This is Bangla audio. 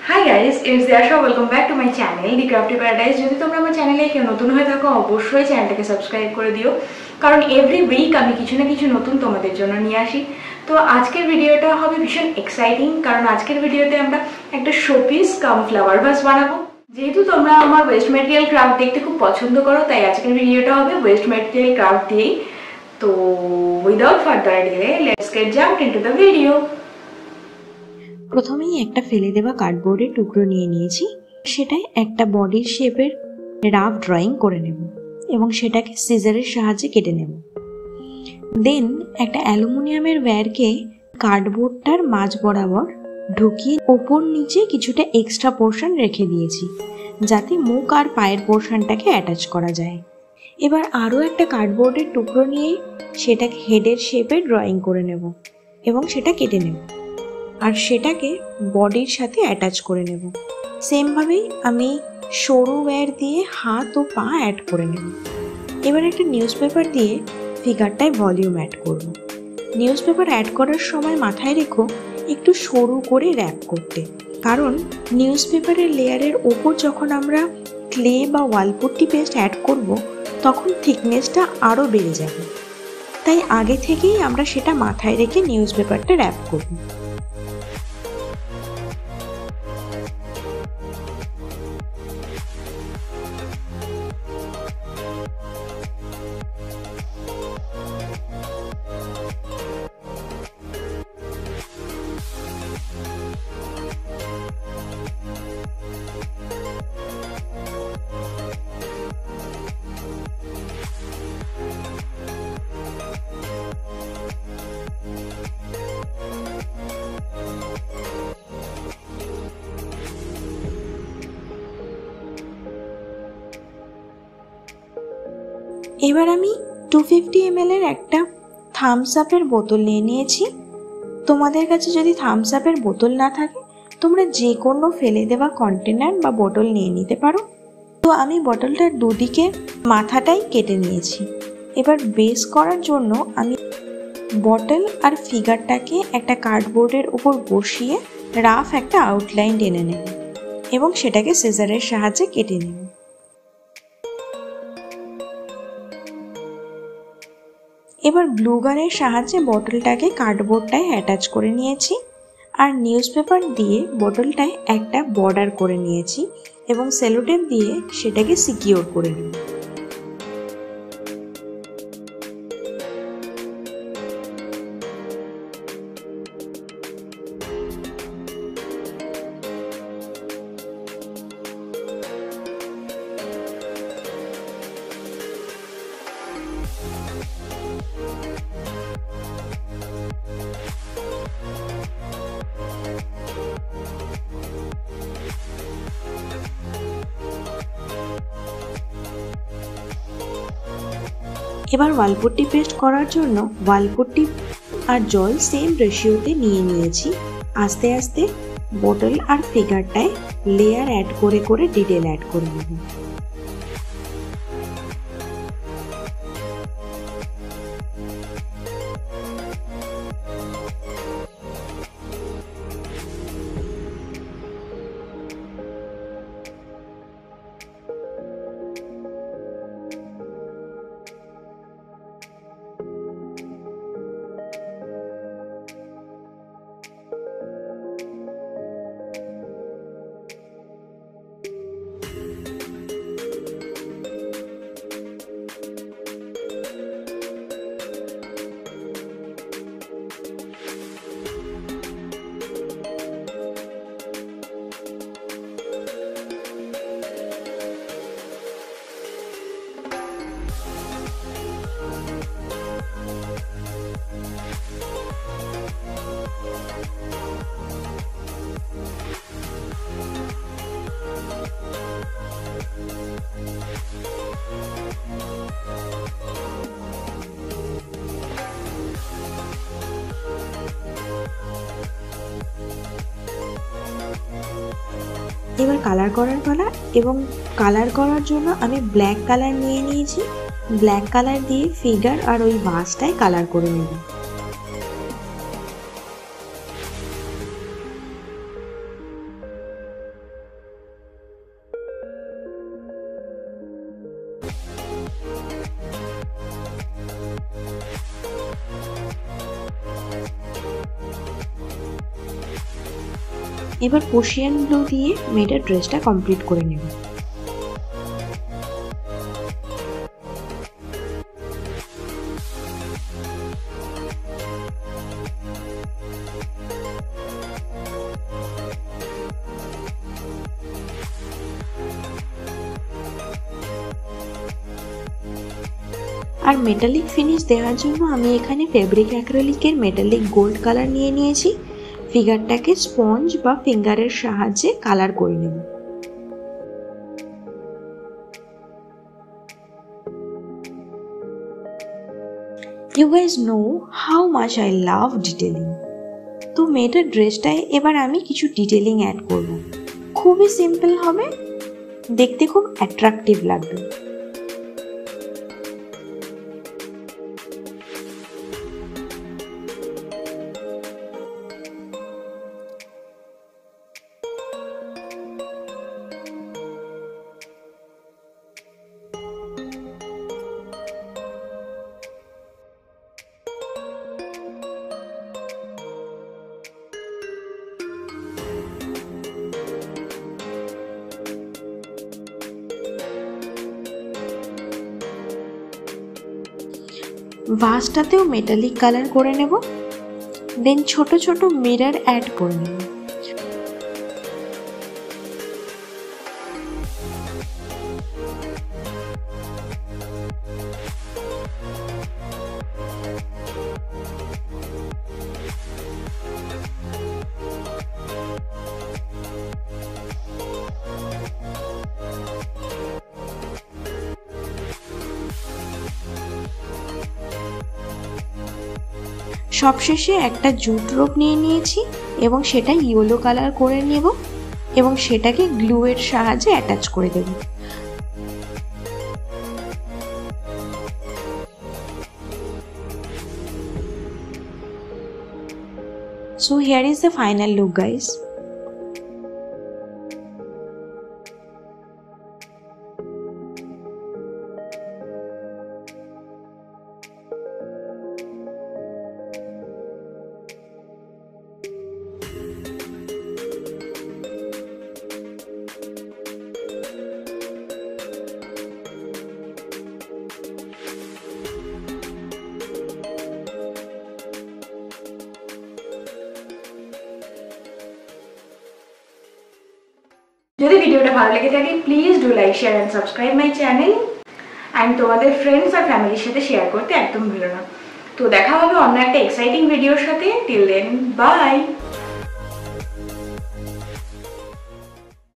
Hi guys, it's Dasha. Welcome back to my channel, The Crafty Paradise. যদি তোমরা আমার চ্যানেলে কেউ নতুন হয়ে থাকো অবশ্যই চ্যানেলটাকে সাবস্ক্রাইব করে দিও, কারণ এভরি উইক আমি কিছু না কিছু নতুন তোমাদের জন্য নিয়ে আসি। তো আজকের ভিডিওটা হবে ভীষণ এক্সাইটিং, কারণ আজকের ভিডিওতে আমরা একটা শোপিস কাম ফ্লাওয়ার ভাস বানাবো। যেহেতু তোমরা আমার ওয়েস্ট ম্যাটেরিয়াল ক্রাফট দেখতে খুব পছন্দ করো, তাই আজকের ভিডিওটা হবে ওয়েস্ট ম্যাটেরিয়াল ক্রাফট দিয়েই। তো without further delay let's get jump into the video. প্রথমেই একটা ফেলে দেওয়া কার্ডবোর্ডের টুকরো নিয়ে নিয়েছি, সেটাই একটা বডির শেপের রাফ ড্রয়িং করে নেব এবং সেটাকে সিজারের সাহায্যে কেটে নেব। দেন একটা অ্যালুমিনিয়ামের ওয়্যারকে কার্ডবোর্ডটার মাঝ বরাবর ঢুকিয়ে ওপর নিচে কিছুটা এক্সট্রা পোর্শন রেখে দিয়েছি, যাতে মুখ আর পায়ের পোর্শনটাকে অ্যাটাচ করা যায়। এবার আরও একটা কার্ডবোর্ডের টুকরো নিয়ে সেটাকে হেডের শেপে ড্রয়িং করে নেব এবং সেটা কেটে নেব, আর সেটাকে বডির সাথে অ্যাটাচ করে নেব। সেমভাবেই আমি সরু ওয়্যার দিয়ে হাত ও পা অ্যাড করে নেব। এবার একটা নিউজ পেপার দিয়ে ফিগারটায় ভলিউম অ্যাড করব। নিউজ পেপার অ্যাড করার সময় মাথায় রেখো একটু সরু করে র্যাপ করতে, কারণ নিউজ পেপারের লেয়ারের ওপর যখন আমরা ক্লে বা ওয়ালপুট্টি পেস্ট অ্যাড করব তখন থিকনেসটা আরও বেড়ে যাবে, তাই আগে থেকেই আমরা সেটা মাথায় রেখে নিউজ পেপারটা র্যাপ করব। এবার আমি 250 ml এর একটা থামস আপের বোতল নিয়ে নিয়েছি। তোমাদের কাছে যদি থামস আপের বোতল না থাকে তোমরা যে কোনো ফেলে দেওয়া কন্টেনার বা বোতল নিয়ে নিতে পারো। তো আমি বোতলটার দুদিকে মাথাটাই কেটে নিয়েছি। এবার বেস করার জন্য আমি বটল আর ফিগারটাকে একটা কার্ডবোর্ডের উপর বসিয়ে রাফ একটা আউটলাইন টেনে নেব এবং সেটাকে সিজারের সাহায্যে কেটে নেব। এবার গ্লু গানের সাহায্যে বোতলটাকে কার্ডবোর্ডটায় অ্যাটাচ করে নিয়েছি, আর নিউজ পেপার দিয়ে বোতলটায় একটা বর্ডার করে নিয়েছি এবং সেলোটেপ দিয়ে সেটাকে সিকিউর করে নেব। এবার ওয়ালপুট্টি পেস্ট করার জন্য ওয়ালপুট্টি আর জল সেম রেশিওতে নিয়ে নিয়েছি। আস্তে আস্তে বোতল আর ফিগারটায় লেয়ার অ্যাড করে করে ডিটেল অ্যাড করে নেব। এবার কালার করার পালা, এবং কালার করার জন্য আমি ব্ল্যাক কালার নিয়ে নিয়েছি। ব্ল্যাক কালার দিয়ে ফিগার আর ওই ভাসটায় কালার করে নেব। এবার পোশিয়ান ব্লু দিয়ে মেয়েটার ড্রেসটা কমপ্লিট করে নেব। আর মেটালিক ফিনিশ দেওয়ার জন্য আমি এখানে ফেব্রিক অ্যাক্রিলিকের মেটালিক গোল্ড কালার নিয়ে নিয়েছি। ফিগারটাকে স্পঞ্জ বা ফিঙ্গারের সাহায্যে কালার করে নেব। You guys know how much I love detailing. তো মেয়েটার ড্রেসটায় এবার আমি কিছু ডিটেলিং অ্যাড করব। খুবই সিম্পল হবে, দেখতে খুব অ্যাট্রাকটিভ লাগবে। ভাসটাতেও মেটালিক কালার করে নেব। দেন ছোট ছোট মিরর অ্যাড করে নেব। সবশেষে একটা জুট রোপ নিয়ে নিয়েছি এবং সেটা ইয়েলো কালার করে নেব এবং সেটাকে গ্লু এর সাহায্যে অ্যাটাচ করে দেব। So here is the final look, guys. যদি ভিডিওটা ভালো লেগে থাকে please do like share and subscribe my channel and তোমাদের ফ্রেন্ডস আর ফ্যামিলির সাথে শেয়ার করতে একদম ভুলো না। তো দেখা হবে অন্য একটা এক্সাইটিং ভিডিওর সাথে। Till then by.